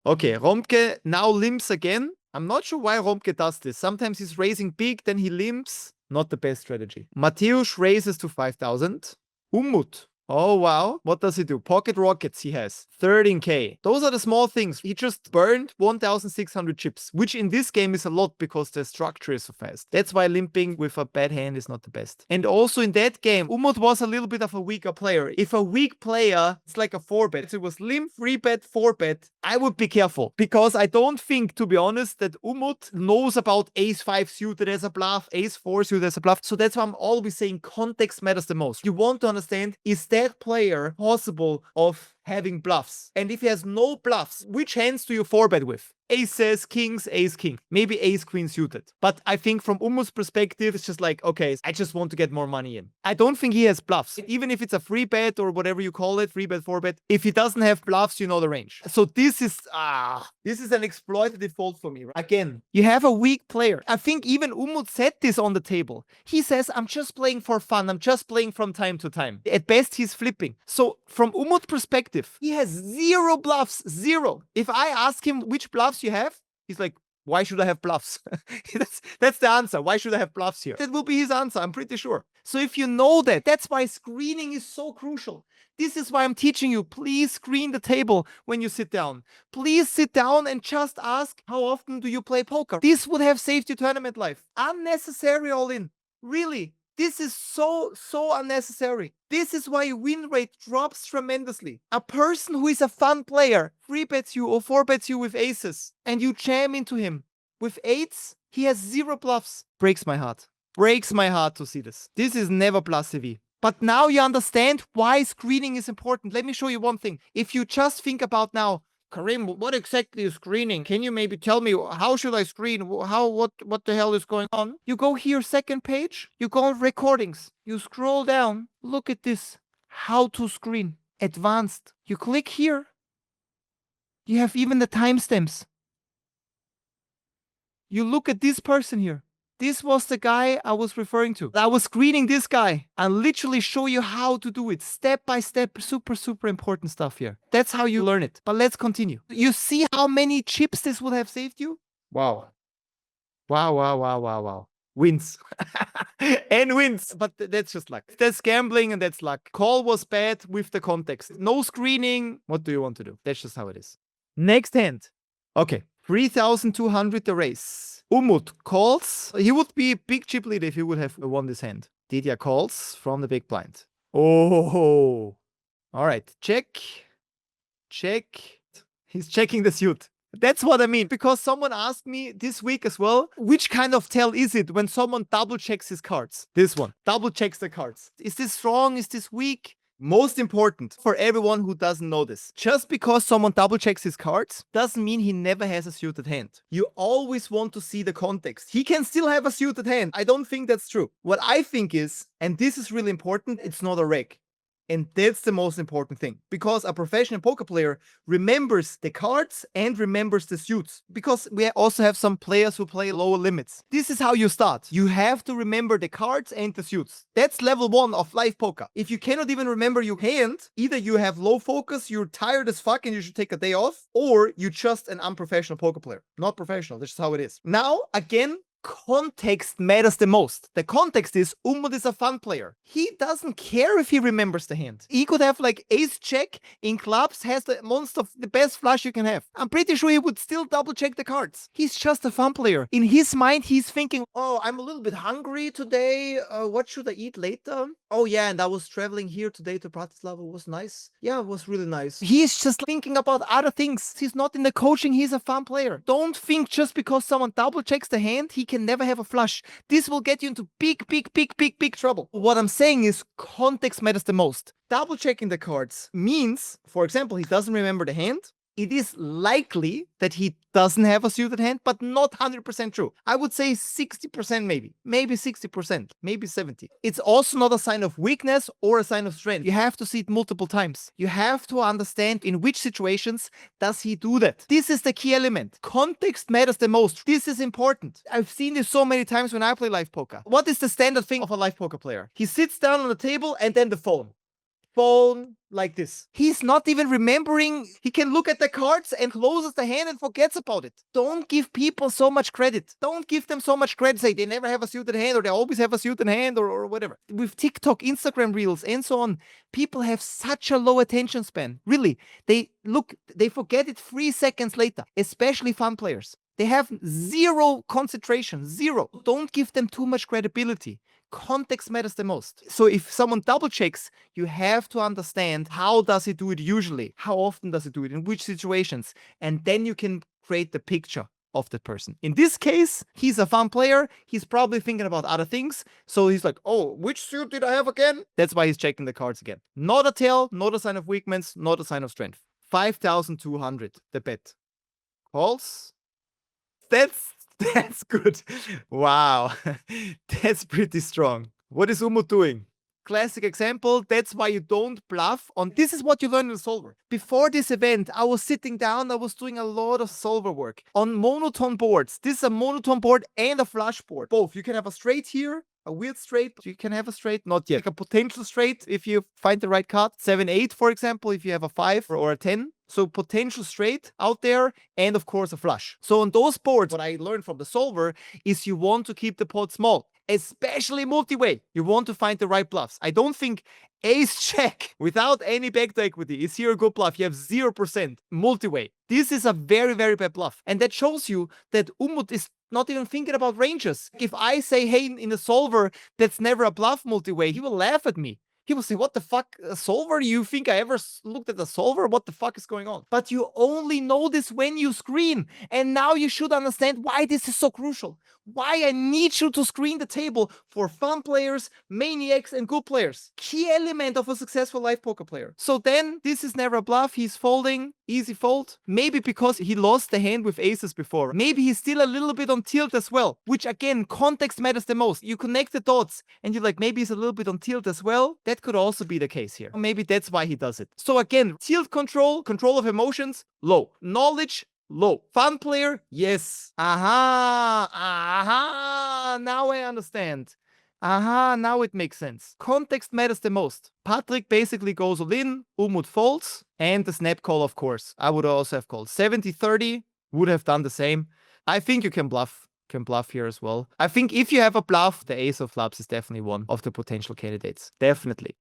Okay, Romke now limps again. I'm not sure why Romke does this. Sometimes he's raising big, then he limps. Not the best strategy. Mateusz raises to 5,000. Umut. Oh, wow. What does he do? Pocket rockets he has. 13k. Those are the small things. He just burned 1,600 chips, which in this game is a lot because the structure is so fast. That's why limping with a bad hand is not the best. And also in that game, Umut was a little bit of a weaker player. If a weak player, it's like a 4-bet. It was limp, 3-bet, 4-bet. I would be careful because I don't think, to be honest, that Umut knows about ace-5 suited as a bluff, ace-4 suited as a bluff. So that's why I'm always saying context matters the most. You want to understand, is that player possible of having bluffs? And if he has no bluffs, which hands do you 4-bet with? Aces, kings, ace, king. Maybe ace, queen suited. But I think from Umut's perspective, it's just like, okay, I just want to get more money in. I don't think he has bluffs. Even if it's a free bet or whatever you call it, 3-bet, 4-bet, if he doesn't have bluffs, you know the range. So this is an exploitative fault for me. Again, you have a weak player. I think even Umut said this on the table. He says, I'm just playing for fun. I'm just playing from time to time. At best, he's flipping. So from Umut's perspective, he has 0 bluffs. 0. If I ask him which bluffs you have, he's like, why should I have bluffs? that's the answer. Why should I have bluffs here? That will be his answer, I'm pretty sure. So if you know that, that's why screening is so crucial. This is why I'm teaching you. Please screen the table when you sit down. Please sit down and just ask, how often do you play poker? This would have saved you tournament life. Unnecessary all in. Really. This is so unnecessary. This is why your win rate drops tremendously. A person who is a fun player 3-bets you or 4-bets you with aces and you jam into him with 8s, he has 0 bluffs. Breaks my heart. Breaks my heart to see this. This is never plus CV. But now you understand why screening is important. Let me show you one thing. If you just think about now, Karim, what exactly is screening? Can you maybe tell me how should I screen? What the hell is going on? You go here, second page, you go on recordings, you scroll down, look at this, how to screen, advanced. You click here, you have even the timestamps. You look at this person here. This was the guy I was referring to. I was screening this guy and literally show you how to do it step by step. Super important stuff here. That's how you learn it. But let's continue. You see how many chips this would have saved you? Wow. Wow. Wins. And wins. But that's just luck. That's gambling and that's luck. Call was bad with the context. No screening. What do you want to do? That's just how it is. Next hand. Okay. 3,200 the race. Umut calls. He would be a big chip leader if he would have won this hand. Didier calls from the big blind. Oh. All right. Check. He's checking the suit. That's what I mean. Because someone asked me this week as well, which kind of tell is it when someone double checks his cards? This one. Double checks the cards. Is this strong? Is this weak? Most important for everyone who doesn't know this. Just because someone double checks his cards doesn't mean he never has a suited hand. You always want to see the context. He can still have a suited hand. I don't think that's true. What I think is, and this is really important, it's not a reg. And that's the most important thing. Because a professional poker player remembers the cards and remembers the suits. Because we also have some players who play lower limits. This is how you start. You have to remember the cards and the suits. That's level 1 of live poker. If you cannot even remember your hand, either you have low focus, you're tired as fuck and you should take a day off, or you're just an unprofessional poker player. Not professional, that's just how it is. Now, again, context matters the most. The context is Umut is a fun player. He doesn't care if he remembers the hand. He could have like ace check in clubs, has the monster, the best flush you can have. I'm pretty sure he would still double check the cards. He's just a fun player. In his mind, he's thinking, oh, I'm a little bit hungry today. What should I eat later? Oh yeah, and I was traveling here today to Bratislava. It was nice. Yeah, it was really nice. He's just thinking about other things. He's not in the coaching. He's a fun player. Don't think just because someone double checks the hand, he can never have a flush. This will get you into big trouble. What I'm saying is context matters the most. Double checking the cards means, for example, he doesn't remember the hand. It is likely that he doesn't have a suited hand, but not 100% true. I would say 60% maybe. Maybe 60%. Maybe 70%. It's also not a sign of weakness or a sign of strength. You have to see it multiple times. You have to understand in which situations does he do that. This is the key element. Context matters the most. This is important. I've seen this so many times when I play live poker. What is the standard thing of a live poker player? He sits down on the table and then the phone. phone like this. He's not even remembering. He can look at the cards and closes the hand and forgets about it. Don't give people so much credit. Don't give them so much credit. Say they never have a suited hand or they always have a suited hand or whatever. With TikTok, Instagram Reels, and so on, people have such a low attention span. Really, they forget it 3 seconds later, especially fun players. They have zero concentration, zero. Don't give them too much credibility. Context matters the most. So if someone double checks, you have to understand how does he do it usually? How often does he do it? In which situations? And then you can create the picture of that person. In this case, he's a fun player. He's probably thinking about other things. So he's like, oh, which suit did I have again? That's why he's checking the cards again. Not a tell, not a sign of weakness, not a sign of strength. 5,200, the bet. Calls. That's good. Wow. That's pretty strong. What is Umut doing? Classic example. That's why you don't bluff on. This is what you learn in the solver. Before this event, I was sitting down. I was doing a lot of solver work on monotone boards. This is a monotone board and a flush board. Both. You can have a straight here, a weird straight. You can have a straight, not yet. Like a potential straight if you find the right card. 7-8, for example, if you have a 5 or a 10. So potential straight out there, and of course a flush. So on those boards, what I learned from the solver is you want to keep the pot small, especially multi-way. You want to find the right bluffs. I don't think ace check without any backdoor equity is here a good bluff. You have 0% multi-way. This is a very, very bad bluff. And that shows you that Umut is not even thinking about ranges. If I say, hey, in a solver, that's never a bluff multi-way, he will laugh at me. He will say, what the fuck, a solver? You think I ever looked at a solver? What the fuck is going on? But you only know this when you screen. And now you should understand why this is so crucial. Why I need you to screen the table for fun players, maniacs, and good players. Key element of a successful live poker player. So then, this is never a bluff. He's folding, easy fold. Maybe because he lost the hand with aces before. Maybe he's still a little bit on tilt as well. Which again, context matters the most. You connect the dots and you're like, maybe he's a little bit on tilt as well. That could also be the case here. Maybe that's why he does it. So again, tilt control of emotions, low. Knowledge, low. Fun player, yes. Aha, now I understand. Aha, now it makes sense. Context matters the most. Patrick basically goes all in, Umut folds, and the snap call, of course. I would also have called 70-30, would have done the same. I think you can bluff here as well. I think if you have a bluff, the ace of clubs is definitely one of the potential candidates. Definitely.